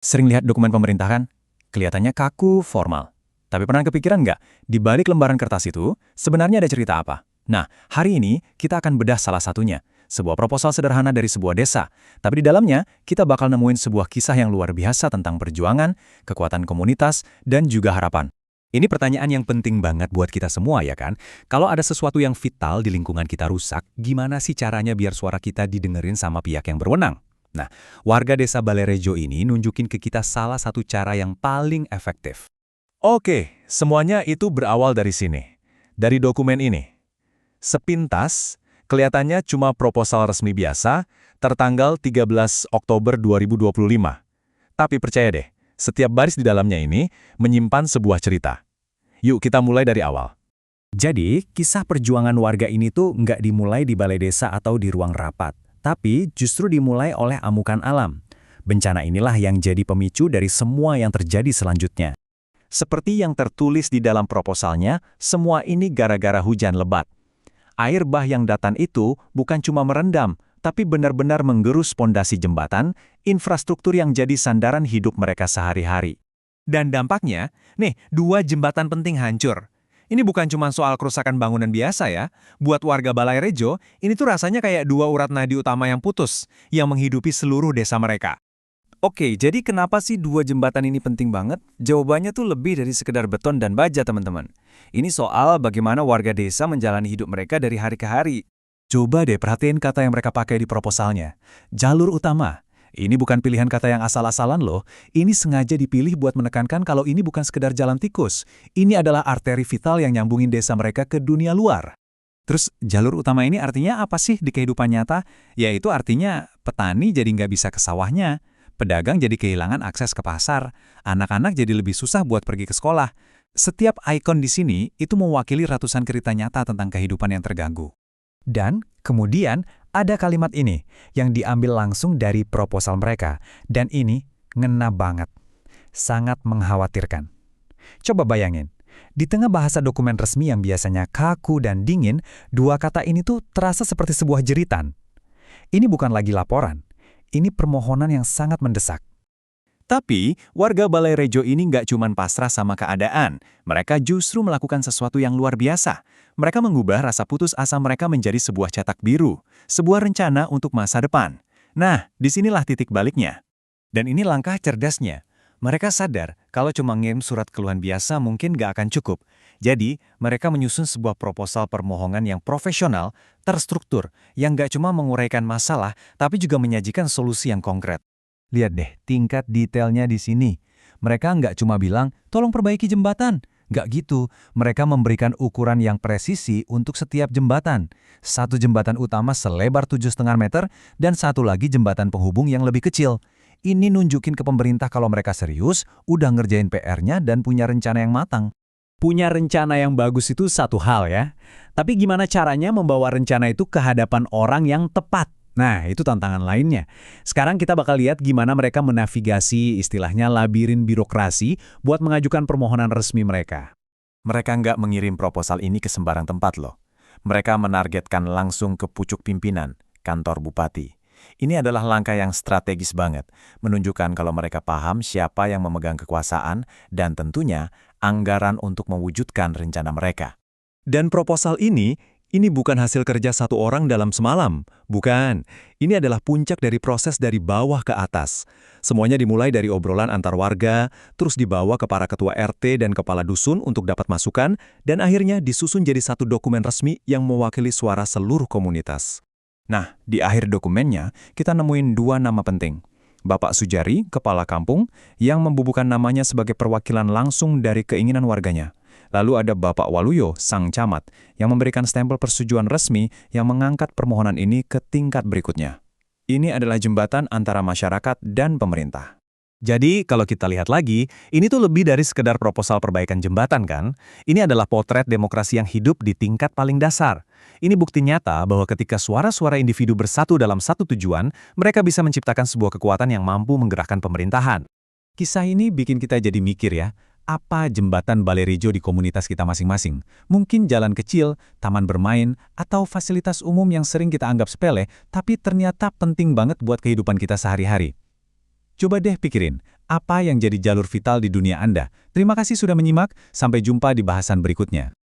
Sering lihat dokumen pemerintah kan? Kelihatannya kaku, formal. Tapi pernah kepikiran nggak, di balik lembaran kertas itu, sebenarnya ada cerita apa? Nah, hari ini kita akan bedah salah satunya. Sebuah proposal sederhana dari sebuah desa. Tapi di dalamnya, kita bakal nemuin sebuah kisah yang luar biasa tentang perjuangan, kekuatan komunitas, dan juga harapan. Ini pertanyaan yang penting banget buat kita semua ya kan? Kalau ada sesuatu yang vital di lingkungan kita rusak, gimana sih caranya biar suara kita didengerin sama pihak yang berwenang? Nah, warga desa Balerejo ini nunjukin ke kita salah satu cara yang paling efektif. Oke, semuanya itu berawal dari sini. Dari dokumen ini. Sepintas, kelihatannya cuma proposal resmi biasa, tertanggal 13 Oktober 2025. Tapi percaya deh, setiap baris di dalamnya ini menyimpan sebuah cerita. Yuk kita mulai dari awal. Jadi, kisah perjuangan warga ini tuh nggak dimulai di balai desa atau di ruang rapat, tapi justru dimulai oleh amukan alam. Bencana inilah yang jadi pemicu dari semua yang terjadi selanjutnya. Seperti yang tertulis di dalam proposalnya, semua ini gara-gara hujan lebat. Air bah yang datang itu bukan cuma merendam, tapi benar-benar menggerus pondasi jembatan, infrastruktur yang jadi sandaran hidup mereka sehari-hari. Dan dampaknya, nih, dua jembatan penting hancur. Ini bukan cuma soal kerusakan bangunan biasa ya. Buat warga Balerejo, ini tuh rasanya kayak dua urat nadi utama yang putus, yang menghidupi seluruh desa mereka. Oke, jadi kenapa sih dua jembatan ini penting banget? Jawabannya tuh lebih dari sekedar beton dan baja, teman-teman. Ini soal bagaimana warga desa menjalani hidup mereka dari hari ke hari. Coba deh perhatiin kata yang mereka pakai di proposalnya. Jalur utama. Ini bukan pilihan kata yang asal-asalan loh. Ini sengaja dipilih buat menekankan kalau ini bukan sekedar jalan tikus. Ini adalah arteri vital yang nyambungin desa mereka ke dunia luar. Terus jalur utama ini artinya apa sih di kehidupan nyata? Yaitu artinya petani jadi nggak bisa ke sawahnya. Pedagang jadi kehilangan akses ke pasar. Anak-anak jadi lebih susah buat pergi ke sekolah. Setiap ikon di sini itu mewakili ratusan cerita nyata tentang kehidupan yang terganggu. Dan kemudian ada kalimat ini yang diambil langsung dari proposal mereka. Dan ini ngena banget. Sangat mengkhawatirkan. Coba bayangin, di tengah bahasa dokumen resmi yang biasanya kaku dan dingin, dua kata ini tuh terasa seperti sebuah jeritan. Ini bukan lagi laporan. Ini permohonan yang sangat mendesak. Tapi, warga Balerejo ini nggak cuma pasrah sama keadaan. Mereka justru melakukan sesuatu yang luar biasa. Mereka mengubah rasa putus asa mereka menjadi sebuah cetak biru, sebuah rencana untuk masa depan. Nah, disinilah titik baliknya. Dan ini langkah cerdasnya. Mereka sadar kalau cuma ngirim surat keluhan biasa mungkin nggak akan cukup. Jadi, mereka menyusun sebuah proposal permohonan yang profesional, terstruktur, yang nggak cuma menguraikan masalah, tapi juga menyajikan solusi yang konkret. Lihat deh, tingkat detailnya di sini. Mereka nggak cuma bilang, tolong perbaiki jembatan. Nggak gitu, mereka memberikan ukuran yang presisi untuk setiap jembatan. Satu jembatan utama selebar 7,5 meter, dan satu lagi jembatan penghubung yang lebih kecil. Ini nunjukin ke pemerintah kalau mereka serius, udah ngerjain PR-nya dan punya rencana yang matang. Punya rencana yang bagus itu satu hal ya. Tapi gimana caranya membawa rencana itu ke hadapan orang yang tepat? Nah, itu tantangan lainnya. Sekarang kita bakal lihat gimana mereka menavigasi istilahnya labirin birokrasi buat mengajukan permohonan resmi mereka. Mereka nggak mengirim proposal ini ke sembarang tempat loh. Mereka menargetkan langsung ke pucuk pimpinan, kantor bupati. Ini adalah langkah yang strategis banget, menunjukkan kalau mereka paham siapa yang memegang kekuasaan dan tentunya anggaran untuk mewujudkan rencana mereka. Dan proposal ini bukan hasil kerja satu orang dalam semalam. Bukan. Ini adalah puncak dari proses dari bawah ke atas. Semuanya dimulai dari obrolan antar warga, terus dibawa ke para ketua RT dan kepala dusun untuk dapat masukan, dan akhirnya disusun jadi satu dokumen resmi yang mewakili suara seluruh komunitas. Nah, di akhir dokumennya, kita nemuin dua nama penting. Bapak Sujari, kepala kampung, yang membubuhkan namanya sebagai perwakilan langsung dari keinginan warganya. Lalu ada Bapak Waluyo, sang camat, yang memberikan stempel persetujuan resmi yang mengangkat permohonan ini ke tingkat berikutnya. Ini adalah jembatan antara masyarakat dan pemerintah. Jadi, kalau kita lihat lagi, ini tuh lebih dari sekedar proposal perbaikan jembatan kan? Ini adalah potret demokrasi yang hidup di tingkat paling dasar. Ini bukti nyata bahwa ketika suara-suara individu bersatu dalam satu tujuan, mereka bisa menciptakan sebuah kekuatan yang mampu menggerakkan pemerintahan. Kisah ini bikin kita jadi mikir ya, apa jembatan Balerejo di komunitas kita masing-masing? Mungkin jalan kecil, taman bermain, atau fasilitas umum yang sering kita anggap sepele, tapi ternyata penting banget buat kehidupan kita sehari-hari. Coba deh pikirin, apa yang jadi jalur vital di dunia Anda. Terima kasih sudah menyimak, sampai jumpa di bahasan berikutnya.